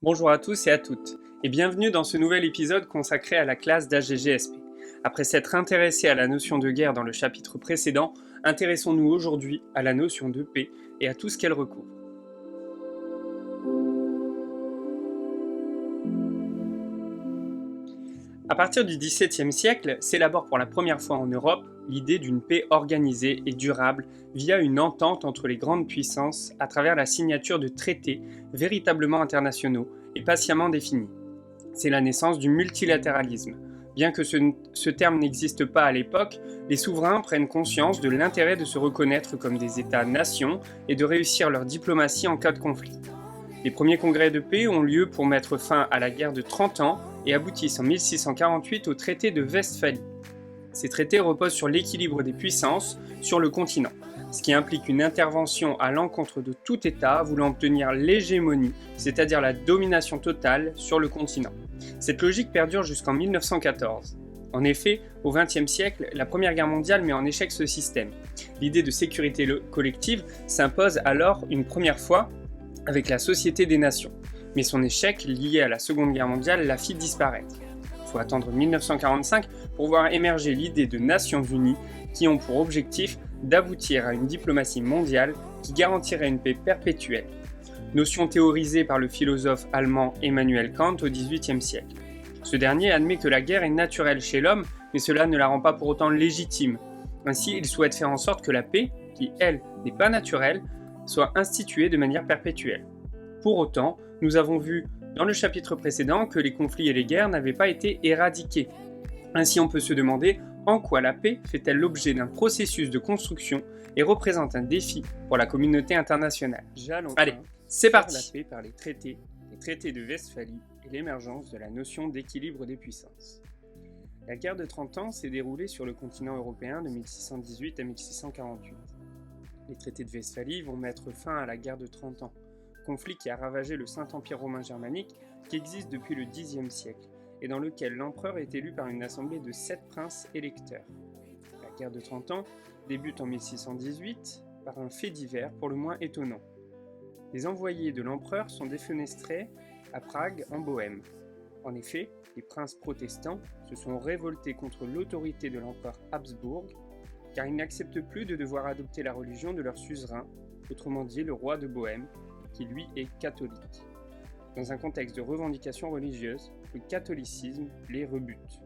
Bonjour à tous et à toutes, et bienvenue dans ce nouvel épisode consacré à la classe d'AGGSP. Après s'être intéressé à la notion de guerre dans le chapitre précédent, intéressons-nous aujourd'hui à la notion de paix et à tout ce qu'elle recouvre. À partir du XVIIe siècle, s'élabore pour la première fois en Europe l'idée d'une paix organisée et durable via une entente entre les grandes puissances à travers la signature de traités véritablement internationaux et patiemment définis. C'est la naissance du multilatéralisme. Bien que ce terme n'existe pas à l'époque, les souverains prennent conscience de l'intérêt de se reconnaître comme des États-nations et de réussir leur diplomatie en cas de conflit. Les premiers congrès de paix ont lieu pour mettre fin à la guerre de 30 ans et aboutissent en 1648 au traité de Westphalie. Ces traités reposent sur l'équilibre des puissances sur le continent, ce qui implique une intervention à l'encontre de tout État voulant obtenir l'hégémonie, c'est-à-dire la domination totale sur le continent. Cette logique perdure jusqu'en 1914. En effet, au XXe siècle, la Première Guerre mondiale met en échec ce système. L'idée de sécurité collective s'impose alors une première fois avec la Société des Nations, mais son échec lié à la Seconde Guerre mondiale la fit disparaître. Il faut attendre 1945 pour voir émerger l'idée de Nations Unies qui ont pour objectif d'aboutir à une diplomatie mondiale qui garantirait une paix perpétuelle. Notion théorisée par le philosophe allemand Emmanuel Kant au XVIIIe siècle. Ce dernier admet que la guerre est naturelle chez l'homme, mais cela ne la rend pas pour autant légitime. Ainsi, il souhaite faire en sorte que la paix, qui elle n'est pas naturelle, soit instituée de manière perpétuelle. Pour autant, nous avons vu dans le chapitre précédent que les conflits et les guerres n'avaient pas été éradiqués. Ainsi, on peut se demander en quoi la paix fait-elle l'objet d'un processus de construction et représente un défi pour la communauté internationale. Allez, c'est parti. La paix par les traités de Westphalie et l'émergence de la notion d'équilibre des puissances. La guerre de 30 ans s'est déroulée sur le continent européen de 1618 à 1648. Les traités de Westphalie vont mettre fin à la guerre de 30 ans, conflit qui a ravagé le Saint-Empire romain germanique qui existe depuis le Xe siècle et dans lequel l'empereur est élu par une assemblée de 7 princes électeurs. La guerre de 30 ans débute en 1618 par un fait divers pour le moins étonnant. Les envoyés de l'empereur sont défenestrés à Prague en Bohême. En effet, les princes protestants se sont révoltés contre l'autorité de l'empereur Habsbourg car ils n'acceptent plus de devoir adopter la religion de leur suzerain, autrement dit le roi de Bohême, qui lui est catholique. Dans un contexte de revendication religieuse, le catholicisme les rebute.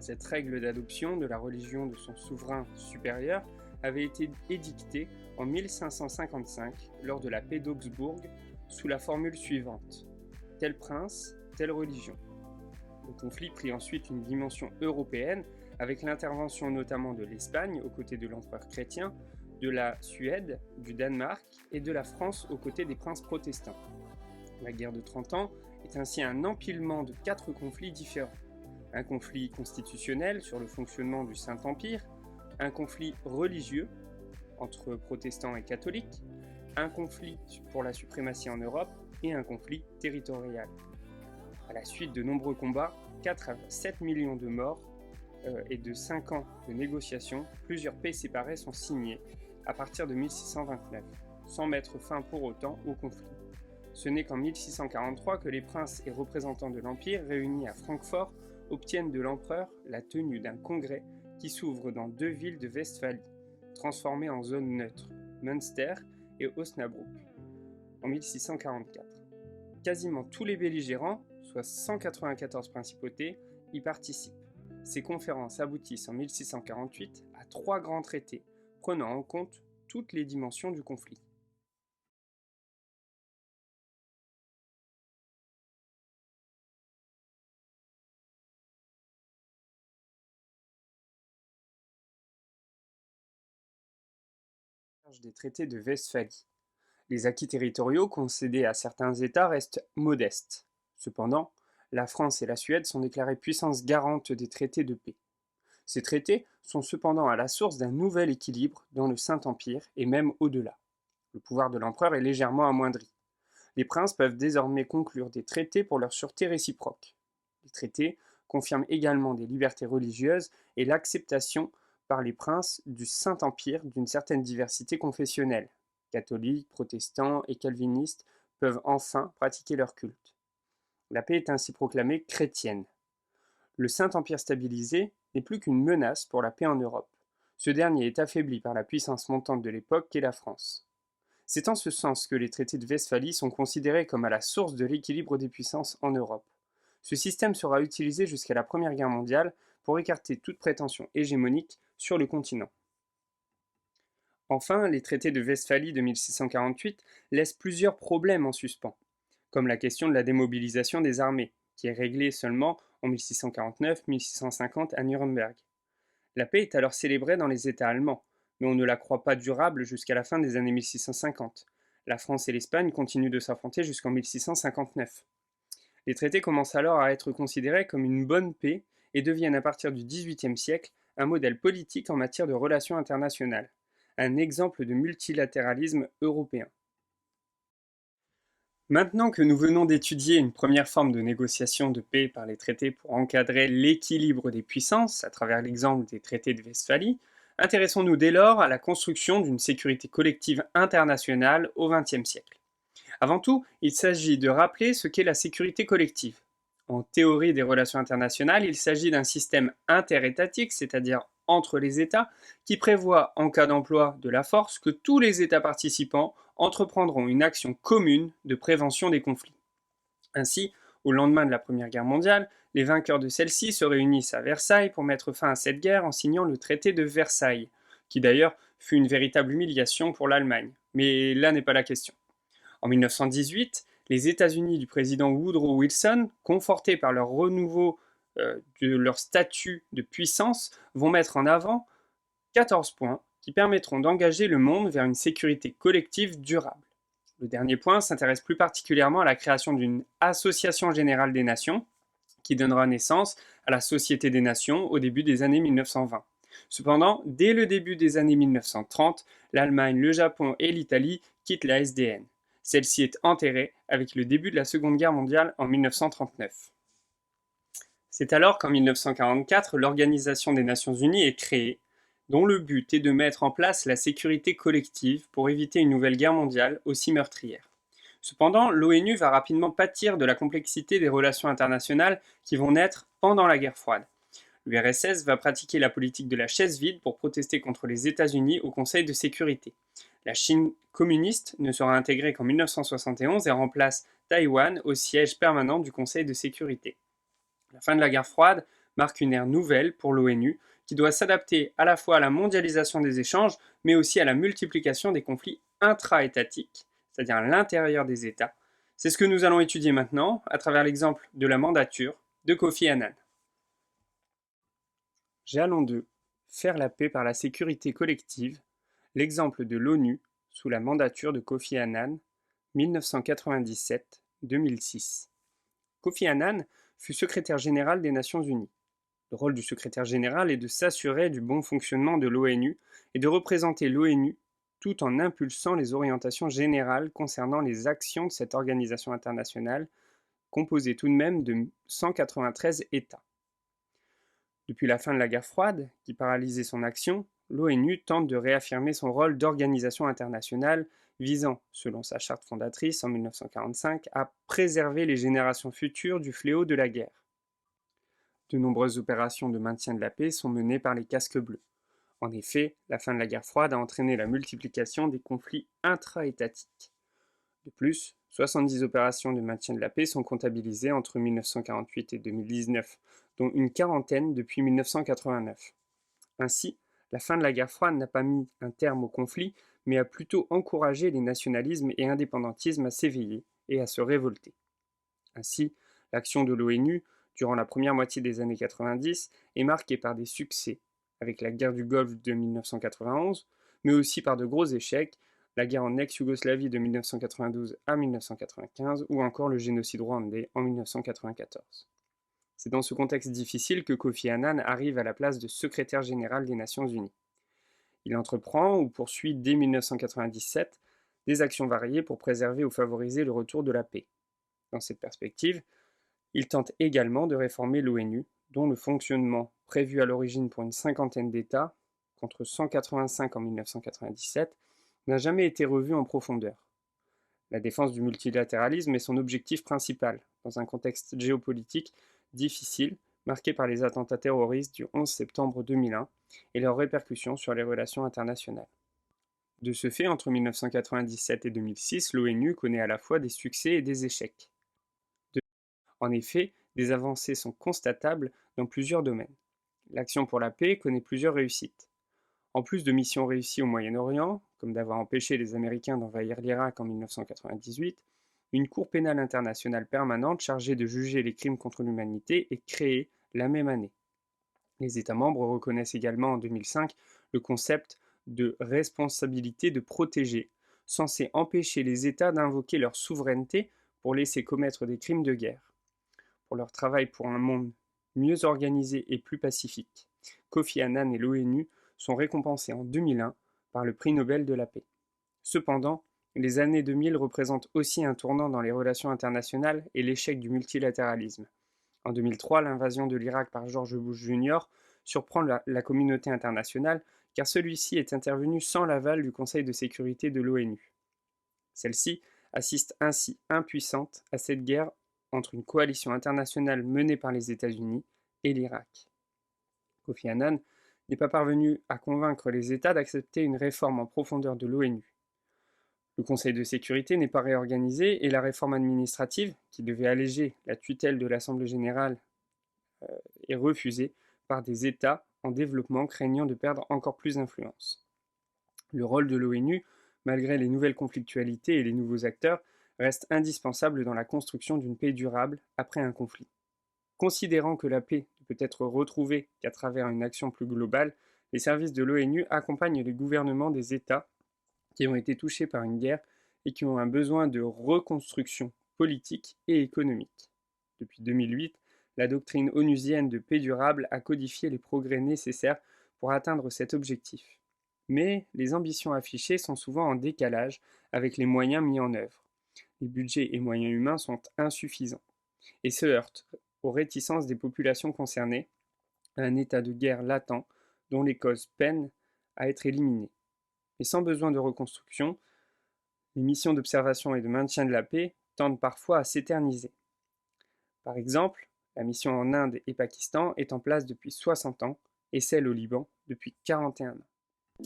Cette règle d'adoption de la religion de son souverain supérieur avait été édictée en 1555 lors de la paix d'Augsbourg sous la formule suivante : tel prince, telle religion. Le conflit prit ensuite une dimension européenne avec l'intervention notamment de l'Espagne aux côtés de l'empereur chrétien, de la Suède, du Danemark et de la France aux côtés des princes protestants. La guerre de 30 ans est ainsi un empilement de 4 conflits différents. Un conflit constitutionnel sur le fonctionnement du Saint-Empire, un conflit religieux entre protestants et catholiques, un conflit pour la suprématie en Europe et un conflit territorial. À la suite de nombreux combats, 4 à 7 millions de morts et de 5 ans de négociations, plusieurs paix séparées sont signées à partir de 1629, sans mettre fin pour autant au conflit. Ce n'est qu'en 1643 que les princes et représentants de l'Empire réunis à Francfort obtiennent de l'empereur la tenue d'un congrès qui s'ouvre dans 2 villes de Westphalie, transformées en zone neutre, Münster et Osnabrück, en 1644. Quasiment tous les belligérants, soit 194 principautés, y participent. Ces conférences aboutissent en 1648 à 3 grands traités, prenant en compte toutes les dimensions du conflit. Des traités de Westphalie. Les acquis territoriaux concédés à certains États restent modestes. Cependant, la France et la Suède sont déclarées puissances garantes des traités de paix. Ces traités sont cependant à la source d'un nouvel équilibre dans le Saint-Empire et même au-delà. Le pouvoir de l'empereur est légèrement amoindri. Les princes peuvent désormais conclure des traités pour leur sûreté réciproque. Les traités confirment également des libertés religieuses et l'acceptation par les princes du Saint-Empire d'une certaine diversité confessionnelle. Catholiques, protestants et calvinistes peuvent enfin pratiquer leur culte. La paix est ainsi proclamée chrétienne. Le Saint-Empire stabilisé n'est plus qu'une menace pour la paix en Europe. Ce dernier est affaibli par la puissance montante de l'époque qu'est la France. C'est en ce sens que les traités de Westphalie sont considérés comme à la source de l'équilibre des puissances en Europe. Ce système sera utilisé jusqu'à la Première Guerre mondiale pour écarter toute prétention hégémonique sur le continent. Enfin, les traités de Westphalie de 1648 laissent plusieurs problèmes en suspens, comme la question de la démobilisation des armées, qui est réglée seulement en 1649-1650 à Nuremberg. La paix est alors célébrée dans les États allemands, mais on ne la croit pas durable jusqu'à la fin des années 1650. La France et l'Espagne continuent de s'affronter jusqu'en 1659. Les traités commencent alors à être considérés comme une bonne paix et deviennent à partir du XVIIIe siècle un modèle politique en matière de relations internationales, un exemple de multilatéralisme européen. Maintenant que nous venons d'étudier une première forme de négociation de paix par les traités pour encadrer l'équilibre des puissances à travers l'exemple des traités de Westphalie, intéressons-nous dès lors à la construction d'une sécurité collective internationale au XXe siècle. Avant tout, il s'agit de rappeler ce qu'est la sécurité collective. En théorie des relations internationales, il s'agit d'un système interétatique, c'est-à-dire entre les États, qui prévoit, en cas d'emploi de la force, que tous les États participants entreprendront une action commune de prévention des conflits. Ainsi, au lendemain de la Première Guerre mondiale, les vainqueurs de celle-ci se réunissent à Versailles pour mettre fin à cette guerre en signant le traité de Versailles, qui d'ailleurs fut une véritable humiliation pour l'Allemagne. Mais là n'est pas la question. En 1918, les États-Unis du président Woodrow Wilson, confortés par leur renouveau de leur statut de puissance, vont mettre en avant 14 points qui permettront d'engager le monde vers une sécurité collective durable. Le dernier point s'intéresse plus particulièrement à la création d'une Association générale des nations, qui donnera naissance à la Société des Nations au début des années 1920. Cependant, dès le début des années 1930, l'Allemagne, le Japon et l'Italie quittent la SDN. Celle-ci est enterrée avec le début de la Seconde Guerre mondiale en 1939. C'est alors qu'en 1944, l'Organisation des Nations Unies est créée, dont le but est de mettre en place la sécurité collective pour éviter une nouvelle guerre mondiale aussi meurtrière. Cependant, l'ONU va rapidement pâtir de la complexité des relations internationales qui vont naître pendant la guerre froide. L'URSS va pratiquer la politique de la chaise vide pour protester contre les États-Unis au Conseil de sécurité. La Chine communiste ne sera intégrée qu'en 1971 et remplace Taïwan au siège permanent du Conseil de sécurité. La fin de la guerre froide marque une ère nouvelle pour l'ONU qui doit s'adapter à la fois à la mondialisation des échanges, mais aussi à la multiplication des conflits intra-étatiques, c'est-à-dire à l'intérieur des États. C'est ce que nous allons étudier maintenant à travers l'exemple de la mandature de Kofi Annan. Jalon 2. Faire la paix par la sécurité collective. L'exemple de l'ONU sous la mandature de Kofi Annan, 1997-2006. Kofi Annan fut secrétaire général des Nations Unies. Le rôle du secrétaire général est de s'assurer du bon fonctionnement de l'ONU et de représenter l'ONU tout en impulsant les orientations générales concernant les actions de cette organisation internationale, composée tout de même de 193 États. Depuis la fin de la guerre froide, qui paralysait son action, l'ONU tente de réaffirmer son rôle d'organisation internationale visant, selon sa charte fondatrice en 1945, à préserver les générations futures du fléau de la guerre. De nombreuses opérations de maintien de la paix sont menées par les casques bleus. En effet, la fin de la guerre froide a entraîné la multiplication des conflits intra-étatiques. De plus, 70 opérations de maintien de la paix sont comptabilisées entre 1948 et 2019, dont une quarantaine depuis 1989. Ainsi, la fin de la guerre froide n'a pas mis un terme au conflit, mais a plutôt encouragé les nationalismes et indépendantismes à s'éveiller et à se révolter. Ainsi, l'action de l'ONU, durant la première moitié des années 90, est marquée par des succès, avec la guerre du Golfe de 1991, mais aussi par de gros échecs, la guerre en ex-Yougoslavie de 1992 à 1995 ou encore le génocide rwandais en 1994. C'est dans ce contexte difficile que Kofi Annan arrive à la place de secrétaire général des Nations Unies. Il entreprend ou poursuit dès 1997 des actions variées pour préserver ou favoriser le retour de la paix. Dans cette perspective, il tente également de réformer l'ONU, dont le fonctionnement, prévu à l'origine pour une cinquantaine d'États, contre 185 en 1997, n'a jamais été revu en profondeur. La défense du multilatéralisme est son objectif principal, dans un contexte géopolitique difficile, marqué par les attentats terroristes du 11 septembre 2001 et leurs répercussions sur les relations internationales. De ce fait, entre 1997 et 2006, l'ONU connaît à la fois des succès et des échecs. En effet, des avancées sont constatables dans plusieurs domaines. L'action pour la paix connaît plusieurs réussites. En plus de missions réussies au Moyen-Orient, comme d'avoir empêché les Américains d'envahir l'Irak en 1998, une Cour pénale internationale permanente chargée de juger les crimes contre l'humanité est créée la même année. Les États membres reconnaissent également en 2005 le concept de responsabilité de protéger, censé empêcher les États d'invoquer leur souveraineté pour laisser commettre des crimes de guerre. Pour leur travail pour un monde mieux organisé et plus pacifique, Kofi Annan et l'ONU sont récompensés en 2001 par le prix Nobel de la paix. Cependant, les années 2000 représentent aussi un tournant dans les relations internationales et l'échec du multilatéralisme. En 2003, l'invasion de l'Irak par George Bush Jr. surprend la communauté internationale car celui-ci est intervenu sans l'aval du Conseil de sécurité de l'ONU. Celle-ci assiste ainsi impuissante à cette guerre entre une coalition internationale menée par les États-Unis et l'Irak. Kofi Annan n'est pas parvenu à convaincre les États d'accepter une réforme en profondeur de l'ONU. Le Conseil de sécurité n'est pas réorganisé et la réforme administrative, qui devait alléger la tutelle de l'Assemblée générale, est refusée par des États en développement craignant de perdre encore plus d'influence. Le rôle de l'ONU, malgré les nouvelles conflictualités et les nouveaux acteurs, reste indispensable dans la construction d'une paix durable après un conflit. Considérant que la paix ne peut être retrouvée qu'à travers une action plus globale, les services de l'ONU accompagnent les gouvernements des États qui ont été touchés par une guerre et qui ont un besoin de reconstruction politique et économique. Depuis 2008, la doctrine onusienne de paix durable a codifié les progrès nécessaires pour atteindre cet objectif. Mais les ambitions affichées sont souvent en décalage avec les moyens mis en œuvre. Les budgets et moyens humains sont insuffisants et se heurtent aux réticences des populations concernées, à un état de guerre latent dont les causes peinent à être éliminées. Et sans besoin de reconstruction, les missions d'observation et de maintien de la paix tendent parfois à s'éterniser. Par exemple, la mission en Inde et Pakistan est en place depuis 60 ans et celle au Liban depuis 41 ans.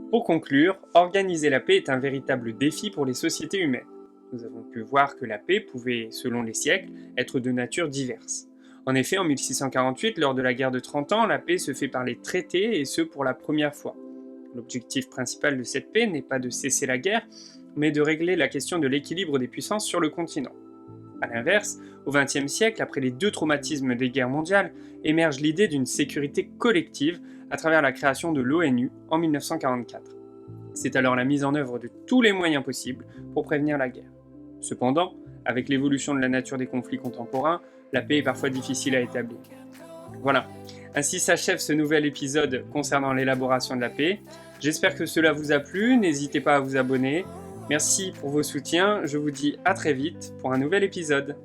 Pour conclure, organiser la paix est un véritable défi pour les sociétés humaines. Nous avons pu voir que la paix pouvait, selon les siècles, être de nature diverse. En effet, en 1648, lors de la guerre de 30 ans, la paix se fait par les traités et ce pour la première fois. L'objectif principal de cette paix n'est pas de cesser la guerre, mais de régler la question de l'équilibre des puissances sur le continent. A l'inverse, au XXe siècle, après les deux traumatismes des guerres mondiales, émerge l'idée d'une sécurité collective à travers la création de l'ONU en 1944. C'est alors la mise en œuvre de tous les moyens possibles pour prévenir la guerre. Cependant, avec l'évolution de la nature des conflits contemporains, la paix est parfois difficile à établir. Voilà, ainsi s'achève ce nouvel épisode concernant l'élaboration de la paix. J'espère que cela vous a plu, n'hésitez pas à vous abonner. Merci pour vos soutiens, je vous dis à très vite pour un nouvel épisode.